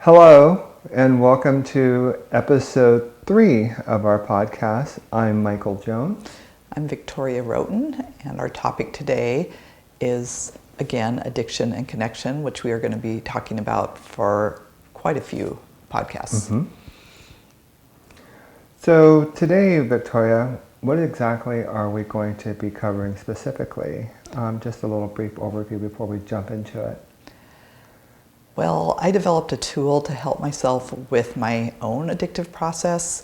Hello, and welcome to episode 3 of our podcast. I'm Michael Jones. I'm Victoria Roten, and our topic today is, again, addiction and connection, which we are going to be talking about for quite a few podcasts. Mm-hmm. So today, Victoria, what exactly are we going to be covering specifically? Just a little brief overview before we jump into it. Well, I developed a tool to help myself with my own addictive process,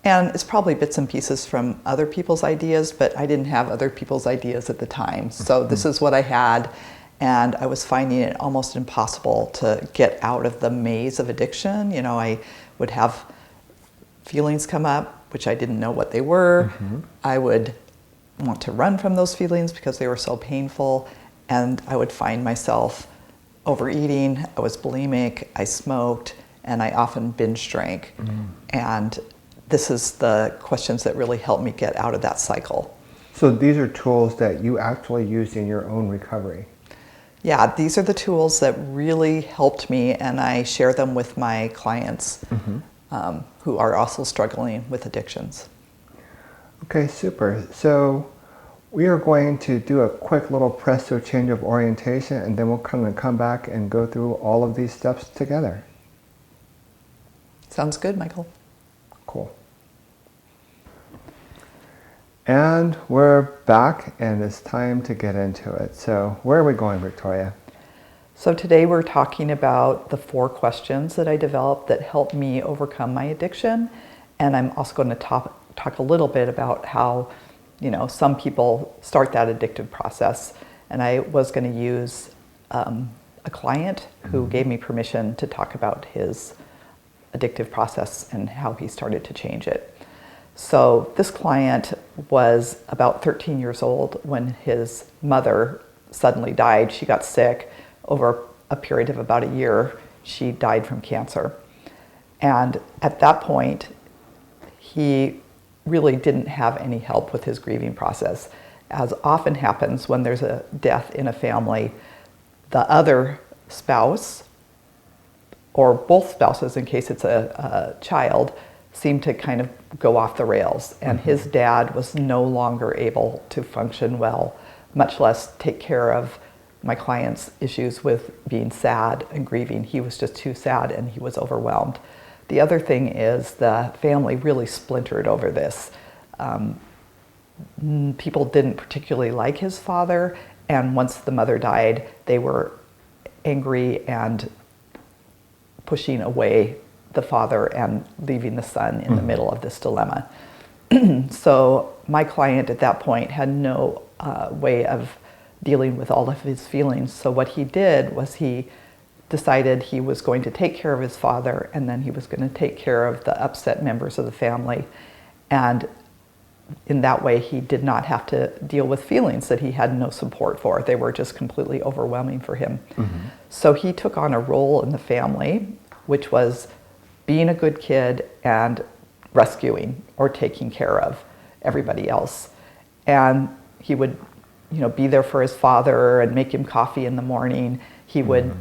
and it's probably bits and pieces from other people's ideas, but I didn't have other people's ideas at the time. So this is what I had, and I was finding it almost impossible to get out of the maze of addiction. You know, I would have feelings come up, which I didn't know what they were. I would want to run from those feelings because they were so painful, and I would find myself overeating. I was bulimic, I smoked, and I often binge drank. And this is the questions that really helped me get out of that cycle. So these are tools that you actually used in your own recovery. Yeah, these are the tools that really helped me, and I share them with my clients who are also struggling with addictions. Okay, super. So we are going to do a quick little presto change of orientation, and then we'll come back and go through all of these steps together. Sounds good, Michael. Cool. And we're back, and it's time to get into it. So where are we going, Victoria? So today we're talking about the 4 questions that I developed that helped me overcome my addiction. And I'm also going to talk a little bit about how, you know, some people start that addictive process. And I was going to use a client who gave me permission to talk about his addictive process and how he started to change it. So this client was about 13 years old when his mother suddenly died. She got sick. Over a period of about a year, she died from cancer. And at that point, he really didn't have any help with his grieving process. As often happens when there's a death in a family, the other spouse, or both spouses in case it's a child, seem to kind of go off the rails. And his dad was no longer able to function well, much less take care of my client's issues with being sad and grieving. He was just too sad and he was overwhelmed. The other thing is the family really splintered over this. People didn't particularly like his father, and once the mother died, they were angry and pushing away the father and leaving the son in the middle of this dilemma. So my client at that point had no way of dealing with all of his feelings. So what he did was he decided he was going to take care of his father, and then he was going to take care of the upset members of the family. And in that way, he did not have to deal with feelings that he had no support for. They were just completely overwhelming for him. So he took on a role in the family, which was being a good kid and rescuing or taking care of everybody else. And he would, you know, be there for his father and make him coffee in the morning. He would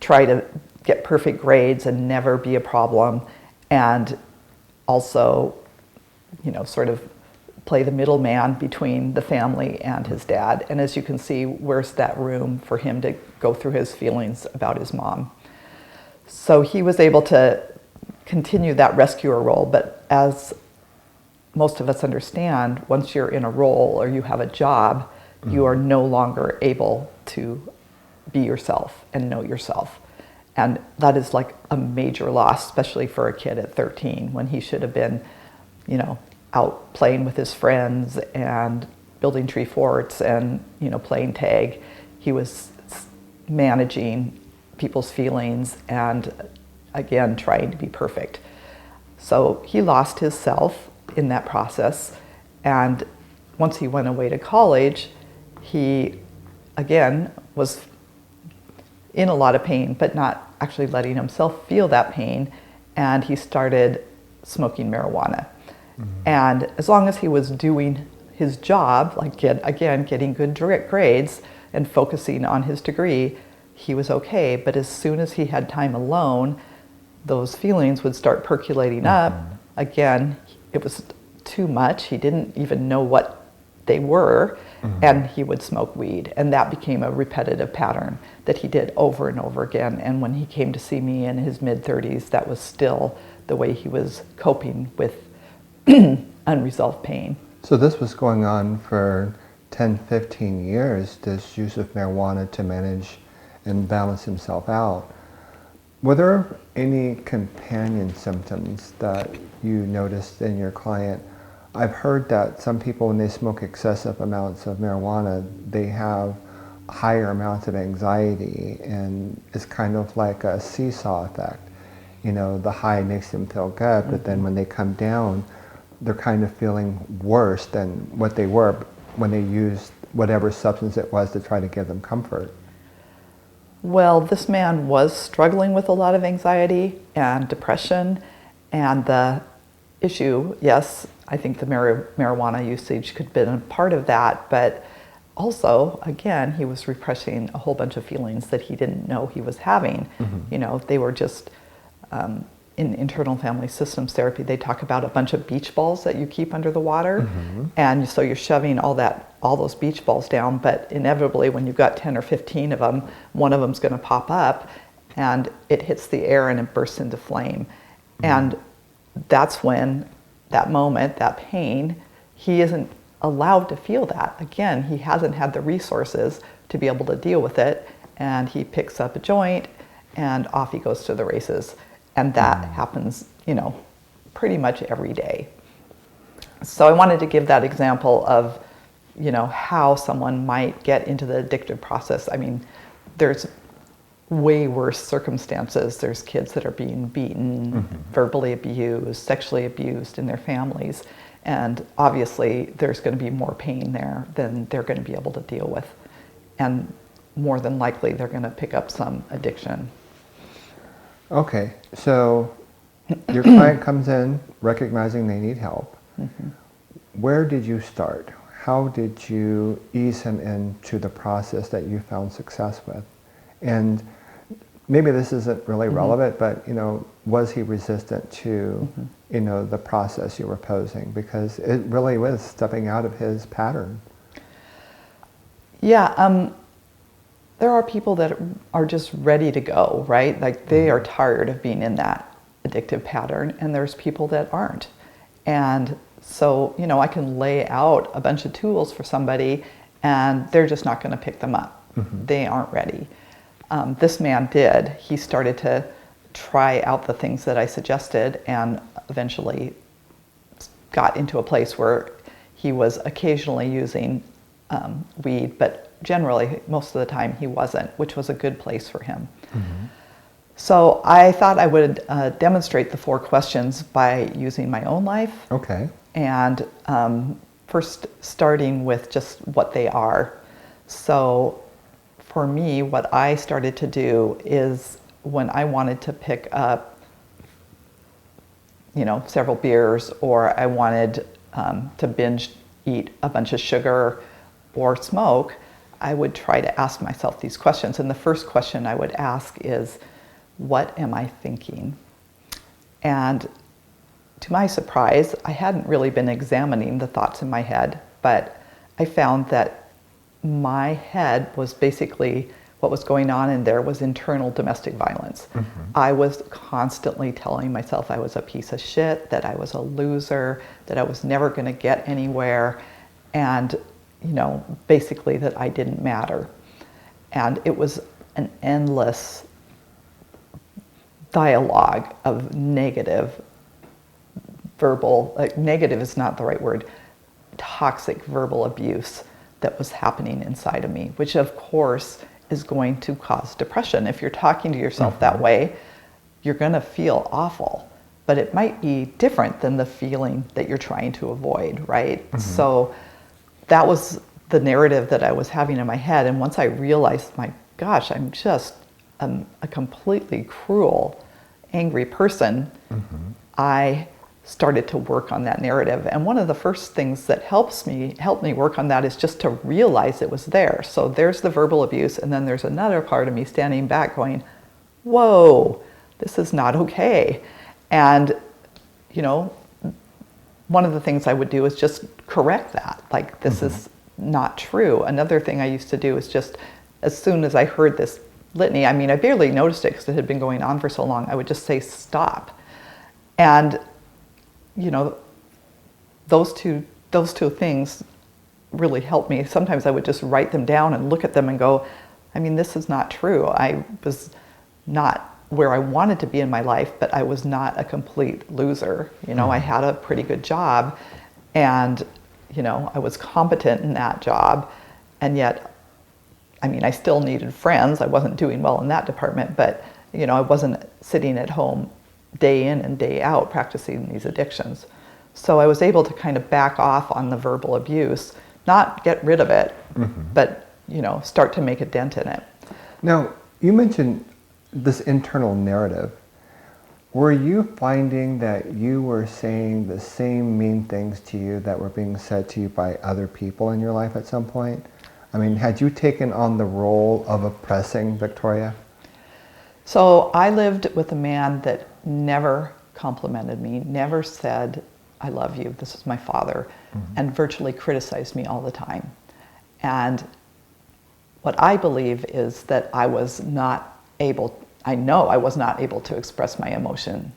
try to get perfect grades and never be a problem, and also, you know, sort of play the middleman between the family and his dad. And as you can see, where's that room for him to go through his feelings about his mom? So he was able to continue that rescuer role, but as most of us understand, once you're in a role or you have a job, you are no longer able to be yourself and know yourself. And that is like a major loss, especially for a kid at 13, when he should have been, you know, out playing with his friends and building tree forts and, you know, playing tag. He was managing people's feelings and, again, trying to be perfect. So he lost his self in that process. And once he went away to college, he, again, was in a lot of pain, but not actually letting himself feel that pain. And he started smoking marijuana. And as long as he was doing his job, like getting good grades and focusing on his degree, he was okay. But as soon as he had time alone, those feelings would start percolating up. Again, it was too much. He didn't even know what they were, and he would smoke weed. And that became a repetitive pattern that he did over and over again. And when he came to see me in his mid-30s, that was still the way he was coping with unresolved pain. So this was going on for 10, 15 years, this use of marijuana to manage and balance himself out. Were there any companion symptoms that you noticed in your client? I've heard that some people, when they smoke excessive amounts of marijuana, they have higher amounts of anxiety, and it's kind of like a seesaw effect. You know, the high makes them feel good, but then when they come down, they're kind of feeling worse than what they were when they used whatever substance it was to try to give them comfort. Well, this man was struggling with a lot of anxiety and depression, and the issue, yes, I think the marijuana usage could have been a part of that, but also, again, he was repressing a whole bunch of feelings that he didn't know he was having. You know, they were just, in internal family systems therapy, they talk about a bunch of beach balls that you keep under the water. And so you're shoving all those beach balls down, but inevitably when you've got 10 or 15 of them, one of them's gonna pop up and it hits the air and it bursts into flame. And that's when, that moment, that pain, he isn't allowed to feel that. Again, he hasn't had the resources to be able to deal with it, and he picks up a joint and off he goes to the races. And that happens, you know, pretty much every day. So I wanted to give that example of, you know, how someone might get into the addictive process. I mean, there's way worse circumstances. There's kids that are being beaten, verbally abused, sexually abused in their families. And obviously there's going to be more pain there than they're going to be able to deal with. And more than likely they're going to pick up some addiction. Okay, so your client comes in recognizing they need help. Where did you start? How did you ease him into the process that you found success with? And maybe this isn't really relevant, but, you know, was he resistant to, you know, the process you were posing? Because it really was stepping out of his pattern. Yeah, there are people that are just ready to go, right? Like they are tired of being in that addictive pattern, and there's people that aren't. And so, you know, I can lay out a bunch of tools for somebody and they're just not going to pick them up. They aren't ready. This man did. He started to try out the things that I suggested and eventually got into a place where he was occasionally using weed, but generally most of the time he wasn't, which was a good place for him. So I thought I would demonstrate the 4 questions by using my own life. Okay. And first starting with just what they are. So for me, what I started to do is when I wanted to pick up, you know, several beers, or I wanted to binge eat a bunch of sugar or smoke, I would try to ask myself these questions. And the first question I would ask is, what am I thinking? And to my surprise, I hadn't really been examining the thoughts in my head, but I found that my head was basically, what was going on in there was internal domestic violence. I was constantly telling myself I was a piece of shit, that I was a loser, that I was never going to get anywhere, and, you know, basically that I didn't matter. And it was an endless dialogue of negative verbal, like negative is not the right word, toxic verbal abuse that was happening inside of me, which of course is going to cause depression. If you're talking to yourself that way, you're going to feel awful, but it might be different than the feeling that you're trying to avoid, right? So that was the narrative that I was having in my head. And once I realized, my gosh, I'm just a completely cruel, angry person, I started to work on that narrative. And one of the first things that helped me work on that is just to realize it was there. So there's the verbal abuse, and then there's another part of me standing back going, whoa, this is not okay. And, you know, one of the things I would do is just correct that. Like, this is not true. Another thing I used to do is just, as soon as I heard this litany, I mean, I barely noticed it because it had been going on for so long, I would just say, stop. And, you know, those two things really helped me. Sometimes I would just write them down and look at them and go, I mean, this is not true. I was not where I wanted to be in my life, but I was not a complete loser. You know, I had a pretty good job, and, you know, I was competent in that job, and yet, I mean, I still needed friends. I wasn't doing well in that department, but, you know, I wasn't sitting at home day in and day out practicing these addictions. So I was able to kind of back off on the verbal abuse, not get rid of it, but, you know, start to make a dent in it. Now, you mentioned this internal narrative. Were you finding that you were saying the same mean things to you that were being said to you by other people in your life at some point? I mean, had you taken on the role of oppressing Victoria? So I lived with a man that never complimented me, never said, I love you, this is my father, and virtually criticized me all the time. And what I believe is that I was not able, I know I was not able to express my emotion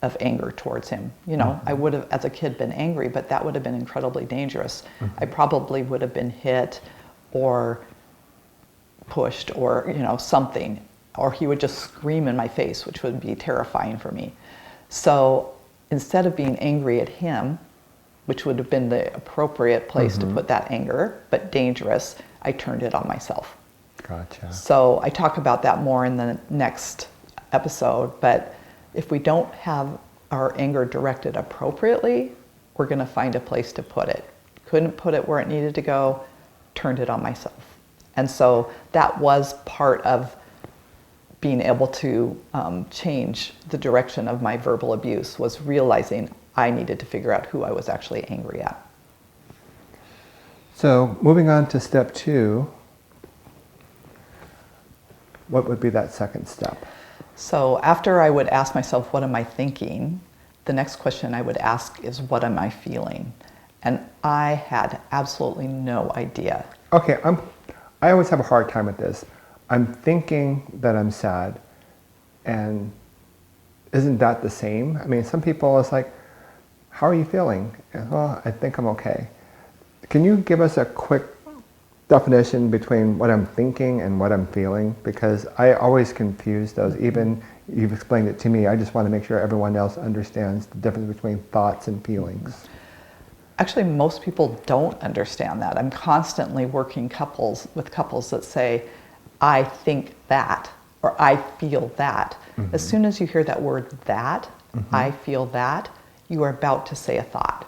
of anger towards him. You know, I would have, as a kid, been angry, but that would have been incredibly dangerous. I probably would have been hit or pushed or, you know, something. Or he would just scream in my face, which would be terrifying for me. So instead of being angry at him, which would have been the appropriate place to put that anger, but dangerous, I turned it on myself. Gotcha. So I talk about that more in the next episode, but if we don't have our anger directed appropriately, we're going to find a place to put it. Couldn't put it where it needed to go, turned it on myself. And so that was part of being able to change the direction of my verbal abuse, was realizing I needed to figure out who I was actually angry at. So moving on to step 2, what would be that second step? So after I would ask myself, what am I thinking? The next question I would ask is, what am I feeling? And I had absolutely no idea. Okay, I always have a hard time with this. I'm thinking that I'm sad, and isn't that the same? I mean, some people, it's like, how are you feeling? And, oh, I think I'm okay. Can you give us a quick definition between what I'm thinking and what I'm feeling? Because I always confuse those. Even you've explained it to me, I just want to make sure everyone else understands the difference between thoughts and feelings. Actually, most people don't understand that. I'm constantly working with couples that say, I think that, or I feel that. As soon as you hear that word that, I feel that, you are about to say a thought.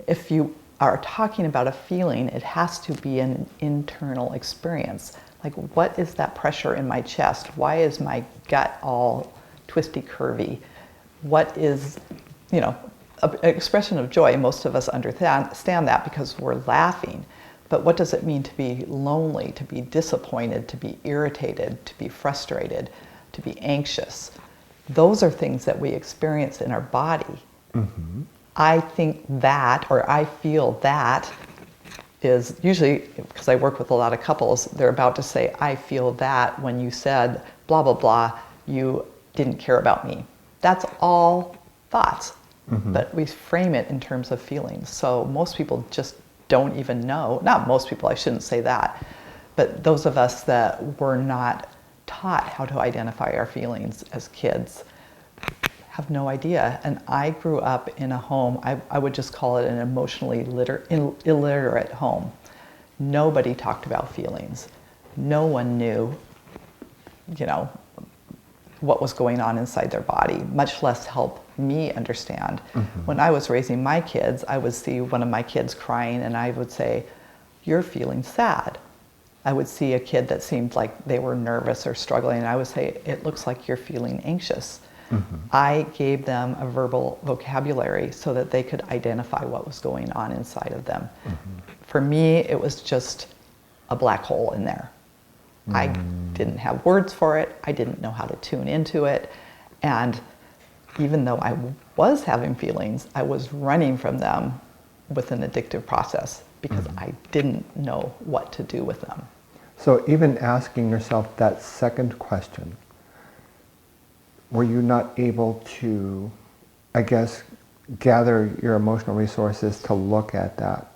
If you are talking about a feeling, it has to be an internal experience. Like, what is that pressure in my chest? Why is my gut all twisty curvy? What is, you know, an expression of joy? Most of us understand that because we're laughing. But what does it mean to be lonely, to be disappointed, to be irritated, to be frustrated, to be anxious? Those are things that we experience in our body. I think that, or I feel that, is usually, because I work with a lot of couples, they're about to say, I feel that when you said blah, blah, blah, you didn't care about me. That's all thoughts, but we frame it in terms of feelings. So most people just don't even know, not most people, I shouldn't say that, but those of us that were not taught how to identify our feelings as kids have no idea. And I grew up in a home, I would just call it an emotionally illiterate home. Nobody talked about feelings. No one knew, you know, what was going on inside their body, much less help me understand. When I was raising my kids, I would see one of my kids crying and I would say, you're feeling sad. I would see a kid that seemed like they were nervous or struggling, and I would say, it looks like you're feeling anxious. I gave them a verbal vocabulary so that they could identify what was going on inside of them. For me, it was just a black hole in there. I didn't have words for it. I didn't know how to tune into it. And even though I was having feelings, I was running from them with an addictive process because I didn't know what to do with them. So even asking yourself that second question, were you not able to, I guess, gather your emotional resources to look at that,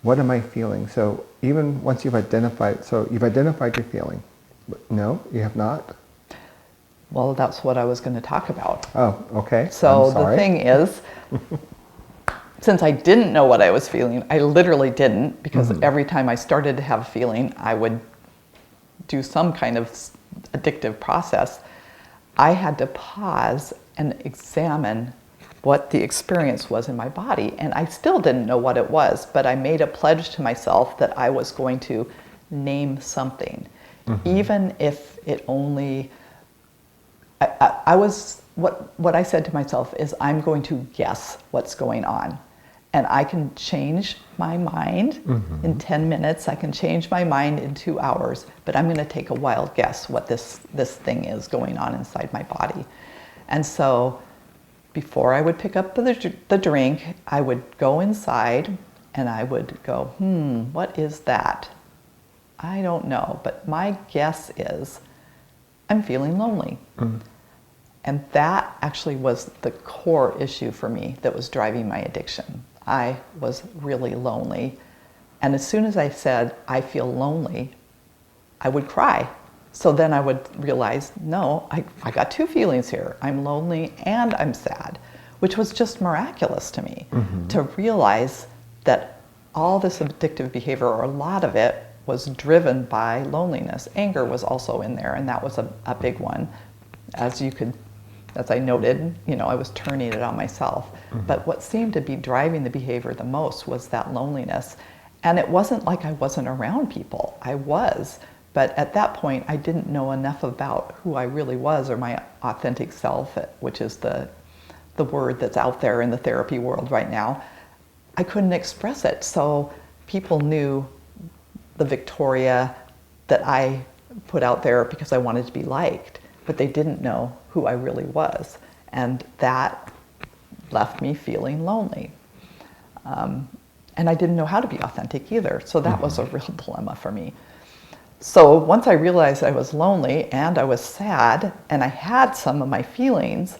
what am I feeling? So even once you've identified your feeling. No, you have not? Well, that's what I was going to talk about. Oh, okay. So I'm sorry. the thing is, since I didn't know what I was feeling, I literally didn't, because every time I started to have a feeling, I would do some kind of addictive process. I had to pause and examine what the experience was in my body. And I still didn't know what it was, but I made a pledge to myself that I was going to name something, even if it only, what I said to myself is, I'm going to guess what's going on. And I can change my mind in 10 minutes. I can change my mind in 2 hours, but I'm going to take a wild guess what this thing is going on inside my body. And so before I would pick up the drink, I would go inside and I would go, what is that? I don't know, but my guess is I'm feeling lonely. And that actually was the core issue for me that was driving my addiction. I was really lonely. And as soon as I said, I feel lonely, I would cry. So then I would realize, no, I got two feelings here. I'm lonely and I'm sad, which was just miraculous to me to realize that all this addictive behavior, or a lot of it, was driven by loneliness. Anger was also in there, and that was a big one. As I noted, I was turning it on myself. But what seemed to be driving the behavior the most was that loneliness. And it wasn't like I wasn't around people. I was. But at that point, I didn't know enough about who I really was, or my authentic self, which is the word that's out there in the therapy world right now. I couldn't express it. So people knew the Victoria that I put out there because I wanted to be liked, but they didn't know who I really was. And that left me feeling lonely. And I didn't know how to be authentic either. So that was a real dilemma for me. So once I realized I was lonely and I was sad and I had some of my feelings,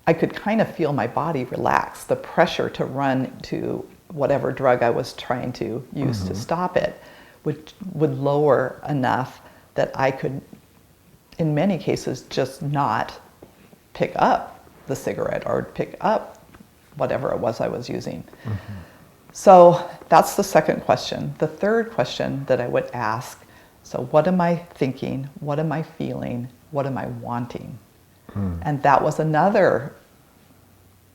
I could kind of feel my body relax. The pressure to run to whatever drug I was trying to use to stop it would lower enough that I could, in many cases, just not pick up the cigarette or pick up whatever it was I was using. So that's the second question. The third question that I would ask, so what am I thinking? What am I feeling? What am I wanting? And that was another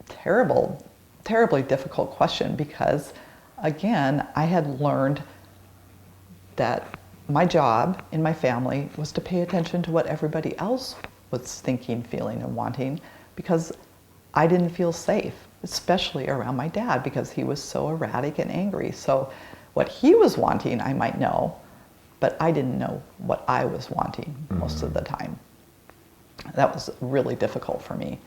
terribly difficult question, because again, I had learned that my job in my family was to pay attention to what everybody else was thinking, feeling, and wanting, because I didn't feel safe, especially around my dad, because he was so erratic and angry. So what he was wanting, I might know, but I didn't know what I was wanting most of the time. That was really difficult for me.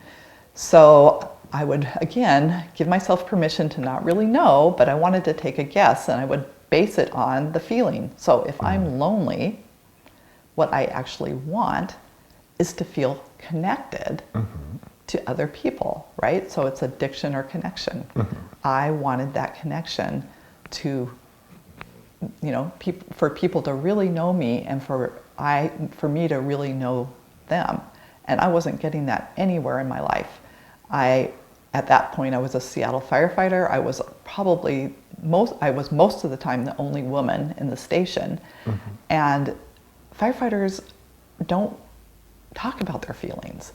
So I would, again, give myself permission to not really know, but I wanted to take a guess, and I would base it on the feeling. So if I'm lonely, what I actually want is to feel connected to other people, right? So it's addiction or connection. I wanted that connection to, for people to really know me, and for me to really know them. And I wasn't getting that anywhere in my life. At that point, I was a Seattle firefighter. I was most of the time the only woman in the station. And firefighters don't talk about their feelings.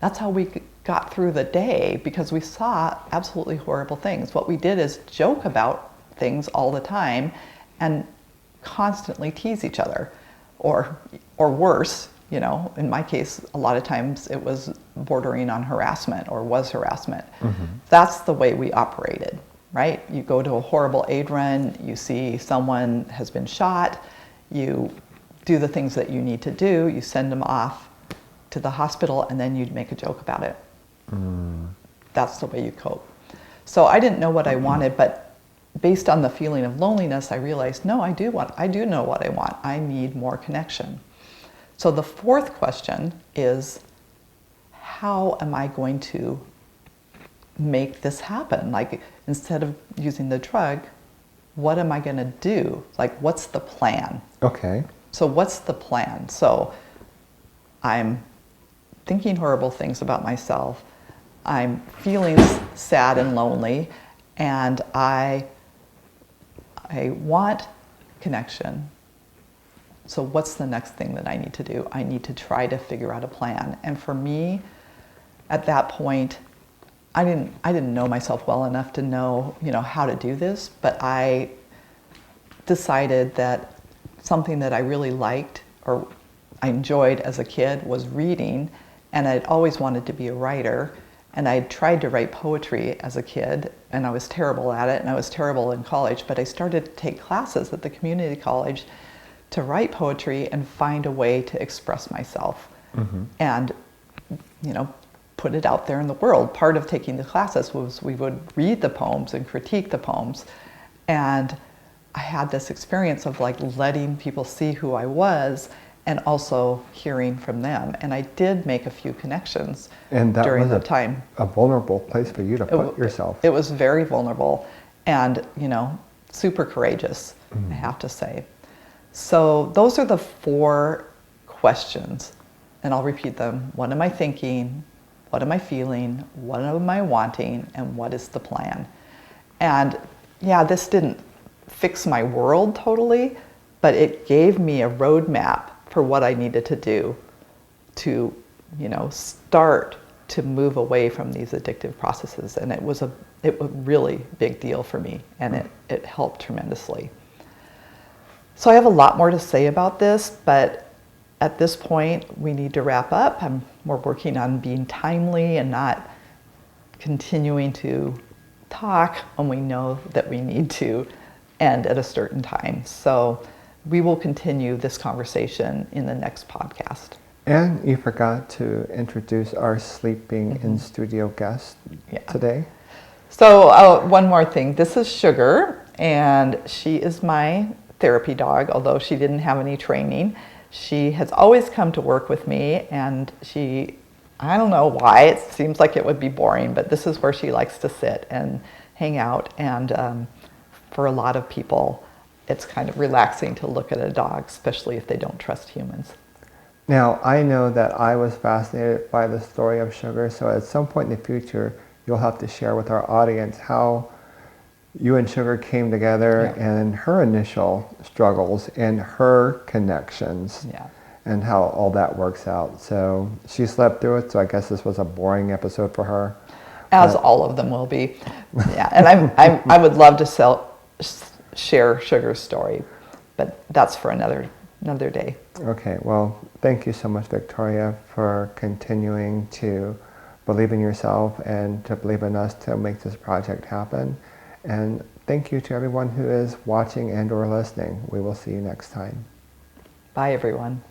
That's how we got through the day, because we saw absolutely horrible things. What we did is joke about things all the time and constantly tease each other, or worse. In my case, a lot of times it was bordering on harassment, or was harassment. That's the way we operated, right? You go to a horrible aid run, you see someone has been shot, you do the things that you need to do. You send them off to the hospital, and then you'd make a joke about it. That's the way you cope. So I didn't know what I wanted, but based on the feeling of loneliness, I realized, no, I do know what I want. I need more connection. So the fourth question is, how am I going to make this happen? Like, instead of using the drug, what am I going to do? Like, what's the plan? Okay. So what's the plan? So I'm thinking horrible things about myself. I'm feeling sad and lonely, and I want connection. So what's the next thing that I need to do? I need to try to figure out a plan. And for me, at that point, I didn't know myself well enough to know, how to do this, but I decided that something that I really liked or I enjoyed as a kid was reading, and I'd always wanted to be a writer. And I tried to write poetry as a kid, and I was terrible at it, and I was terrible in college, but I started to take classes at the community college to write poetry and find a way to express myself and, put it out there in the world. Part of taking the classes was we would read the poems and critique the poems. And I had this experience of like letting people see who I was and also hearing from them. And I did make a few connections during the time. A vulnerable place for you to put yourself. It was very vulnerable and, super courageous, I have to say. So those are the 4 questions, and I'll repeat them. What am I thinking? What am I feeling? What am I wanting? And what is the plan? And yeah, this didn't fix my world totally, but it gave me a roadmap for what I needed to do to, start to move away from these addictive processes. And it was a really big deal for me, and it helped tremendously. So I have a lot more to say about this, but at this point we need to wrap up. We're working on being timely and not continuing to talk when we know that we need to end at a certain time. So we will continue this conversation in the next podcast. And you forgot to introduce our sleeping in studio guest today. So one more thing. This is Sugar, and she is my therapy dog, although she didn't have any training. She has always come to work with me, and I don't know why, it seems like it would be boring, but this is where she likes to sit and hang out. And for a lot of people, it's kind of relaxing to look at a dog, especially if they don't trust humans. Now, I know that I was fascinated by the story of Sugar, so at some point in the future, you'll have to share with our audience how you and Sugar came together and her initial struggles and her connections and how all that works out. So she slept through it, so I guess this was a boring episode for her. As all of them will be. Yeah, and I would love to share Sugar's story, but that's for another day. Okay, well, thank you so much, Victoria, for continuing to believe in yourself and to believe in us to make this project happen. And thank you to everyone who is watching and or listening. We will see you next time. Bye, everyone.